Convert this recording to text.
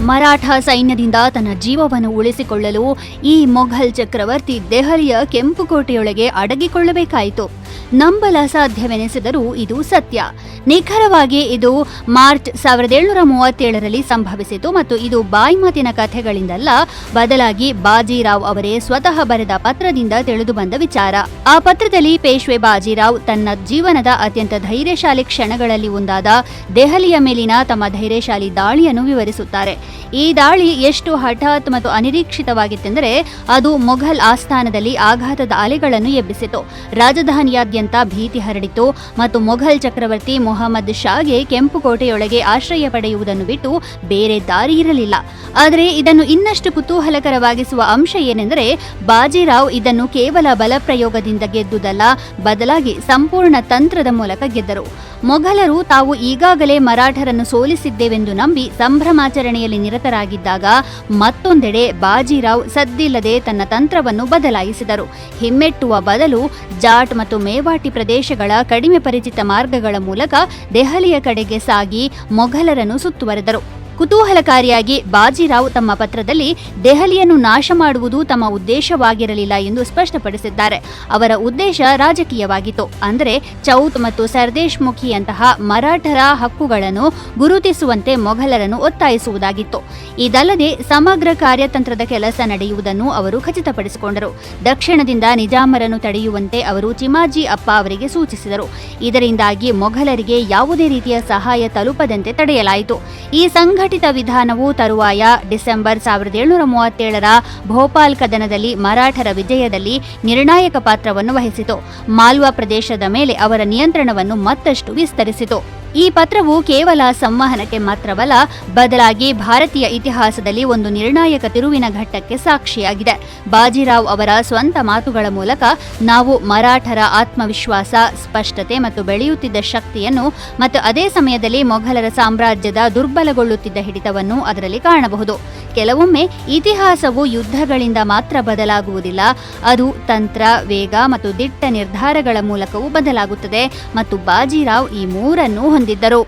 ಮರಾಠ ಸೈನ್ಯದಿಂದ ತನ್ನ ಜೀವವನ್ನು ಉಳಿಸಿಕೊಳ್ಳಲು ಈ ಮೊಘಲ್ ಚಕ್ರವರ್ತಿ ದೆಹಲಿಯ ಕೆಂಪುಕೋಟೆಯೊಳಗೆ ಅಡಗಿಕೊಳ್ಳಬೇಕಾಯಿತು. ನಂಬಲ ಸಾಧ್ಯವೆನಿಸಿದರೂ ಇದು ಸತ್ಯ. ನಿಖರವಾಗಿ ಇದು ಮಾರ್ಚ್ 1737ರಲ್ಲಿ ಸಂಭವಿಸಿತು ಮತ್ತು ಇದು ಬಾಯ್ಮಾತಿನ ಕಥೆಗಳಿಂದಲ್ಲ, ಬದಲಾಗಿ ಬಾಜಿರಾವ್ ಅವರೇ ಸ್ವತಃ ಬರೆದ ಪತ್ರದಿಂದ ತಿಳಿದು ಬಂದ ವಿಚಾರ. ಆ ಪತ್ರದಲ್ಲಿ ಪೇಶ್ವೆ ಬಾಜಿರಾವ್ ತನ್ನ ಜೀವನದ ಅತ್ಯಂತ ಧೈರ್ಯಶಾಲಿ ಕ್ಷಣಗಳಲ್ಲಿ ಒಂದಾದ ದೆಹಲಿಯ ಮೇಲಿನ ತಮ್ಮ ಧೈರ್ಯಶಾಲಿ ದಾಳಿಯನ್ನು ವಿವರಿಸುತ್ತಾರೆ. ಈ ದಾಳಿ ಎಷ್ಟು ಹಠಾತ್ ಮತ್ತು ಅನಿರೀಕ್ಷಿತವಾಗಿತ್ತೆಂದರೆ ಅದು ಮೊಘಲ್ ಆಸ್ಥಾನದಲ್ಲಿ ಆಘಾತದ ಅಲೆಗಳನ್ನು ಎಬ್ಬಿಸಿತು. ರಾಜಧಾನಿಯಾದ್ಯಂತ ಭೀತಿ ಹರಡಿತು ಮತ್ತು ಮೊಘಲ್ ಚಕ್ರವರ್ತಿ ಮೊಹಮ್ಮದ್ ಶಾಗೆ ಕೆಂಪುಕೋಟೆಯೊಳಗೆ ಆಶ್ರಯ ಪಡೆಯುವುದನ್ನು ಬಿಟ್ಟು ಬೇರೆ ದಾರಿ ಇರಲಿಲ್ಲ. ಆದರೆ ಇದನ್ನು ಇನ್ನಷ್ಟು ಕುತೂಹಲಕರವಾಗಿಸುವ ಅಂಶ ಏನೆಂದರೆ, ಬಾಜಿರಾವ್ ಇದನ್ನು ಕೇವಲ ಬಲಪ್ರಯೋಗದಿಂದ ಗೆದ್ದುದಲ್ಲ, ಬದಲಾಗಿ ಸಂಪೂರ್ಣ ತಂತ್ರದ ಮೂಲಕ ಗೆದ್ದರು. ಮೊಘಲರು ತಾವು ಈಗಾಗಲೇ ಮರಾಠರನ್ನು ಸೋಲಿಸಿದ್ದೇವೆಂದು ನಂಬಿ ಸಂಭ್ರಮಾಚರಣೆಯಲ್ಲಿ ನಿರತರಾಗಿದ್ದಾಗ ಮತ್ತೊಂದೆಡೆ ಬಾಜಿರಾವ್ ಸದ್ದಿಲ್ಲದೆ ತನ್ನ ತಂತ್ರವನ್ನು ಬದಲಾಯಿಸಿದರು. ಹಿಮ್ಮೆಟ್ಟುವ ಬದಲು ಜಾಟ್ ಮತ್ತು ಮೇವಾಟಿ ಪ್ರದೇಶಗಳ ಕಡಿಮೆ ಪರಿಚಿತ ಮಾರ್ಗಗಳ ಮೂಲಕ ದೆಹಲಿಯ ಕಡೆಗೆ ಸಾಗಿ ಮೊಘಲರನ್ನು ಸುತ್ತುವರೆದರು. ಕುತೂಹಲಕಾರಿಯಾಗಿ ಬಾಜಿರಾವ್ ತಮ್ಮ ಪತ್ರದಲ್ಲಿ ದೆಹಲಿಯನ್ನು ನಾಶ ಮಾಡುವುದು ತಮ್ಮ ಉದ್ದೇಶವಾಗಿರಲಿಲ್ಲ ಎಂದು ಸ್ಪಷ್ಟಪಡಿಸಿದ್ದಾರೆ. ಅವರ ಉದ್ದೇಶ ರಾಜಕೀಯವಾಗಿತ್ತು. ಅಂದರೆ ಚೌತ್ ಮತ್ತು ಸರ್ದೇಶ್ ಮುಖಿಯಂತಹ ಮರಾಠರ ಹಕ್ಕುಗಳನ್ನು ಗುರುತಿಸುವಂತೆ ಮೊಘಲರನ್ನು ಒತ್ತಾಯಿಸುವುದಾಗಿತ್ತು. ಇದಲ್ಲದೆ ಸಮಗ್ರ ಕಾರ್ಯತಂತ್ರದ ಕೆಲಸ ನಡೆಯುವುದನ್ನು ಅವರು ಖಚಿತಪಡಿಸಿಕೊಂಡರು. ದಕ್ಷಿಣದಿಂದ ನಿಜಾಮರನ್ನು ತಡೆಯುವಂತೆ ಅವರು ಚಿಮಾಜಿ ಅಪ್ಪ ಅವರಿಗೆ ಸೂಚಿಸಿದರು. ಇದರಿಂದಾಗಿ ಮೊಘಲರಿಗೆ ಯಾವುದೇ ರೀತಿಯ ಸಹಾಯ ತಲುಪದಂತೆ ತಡೆಯಲಾಯಿತು. ಈ ಸಂಘಟಿತ ವಿಧಾನವು ತರುವಾಯ ಡಿಸೆಂಬರ್ 1737ರ ಭೋಪಾಲ್ ಕದನದಲ್ಲಿ ಮರಾಠರ ವಿಜಯದಲ್ಲಿ ನಿರ್ಣಾಯಕ ಪಾತ್ರವನ್ನು ವಹಿಸಿತು. ಮಾಲ್ವಾ ಪ್ರದೇಶದ ಮೇಲೆ ಅವರ ನಿಯಂತ್ರಣವನ್ನು ಮತ್ತಷ್ಟು ವಿಸ್ತರಿಸಿತು. ಈ ಪತ್ರವು ಕೇವಲ ಸಂವಹನಕ್ಕೆ ಮಾತ್ರವಲ್ಲ, ಬದಲಾಗಿ ಭಾರತೀಯ ಇತಿಹಾಸದಲ್ಲಿ ಒಂದು ನಿರ್ಣಾಯಕ ತಿರುವಿನ ಘಟ್ಟಕ್ಕೆ ಸಾಕ್ಷಿಯಾಗಿದೆ. ಬಾಜಿರಾವ್ ಅವರ ಸ್ವಂತ ಮಾತುಗಳ ಮೂಲಕ ನಾವು ಮರಾಠರ ಆತ್ಮವಿಶ್ವಾಸ, ಸ್ಪಷ್ಟತೆ ಮತ್ತು ಬೆಳೆಯುತ್ತಿದ್ದ ಶಕ್ತಿಯನ್ನು ಮತ್ತು ಅದೇ ಸಮಯದಲ್ಲಿ ಮೊಘಲರ ಸಾಮ್ರಾಜ್ಯದ ದುರ್ಬಲಗೊಳ್ಳುತ್ತಿದ್ದ ಹಿಡಿತವನ್ನು ಅದರಲ್ಲಿ ಕಾಣಬಹುದು. ಕೆಲವೊಮ್ಮೆ ಇತಿಹಾಸವು ಯುದ್ಧಗಳಿಂದ ಮಾತ್ರ ಬದಲಾಗುವುದಿಲ್ಲ, ಅದು ತಂತ್ರ, ವೇಗ ಮತ್ತು ದಿಟ್ಟ ನಿರ್ಧಾರಗಳ ಮೂಲಕವೂ ಬದಲಾಗುತ್ತದೆ ಮತ್ತು ಬಾಜಿರಾವ್ ಈ ಮೂರನ್ನೂ ಹೊಂದಿದ್ದರು.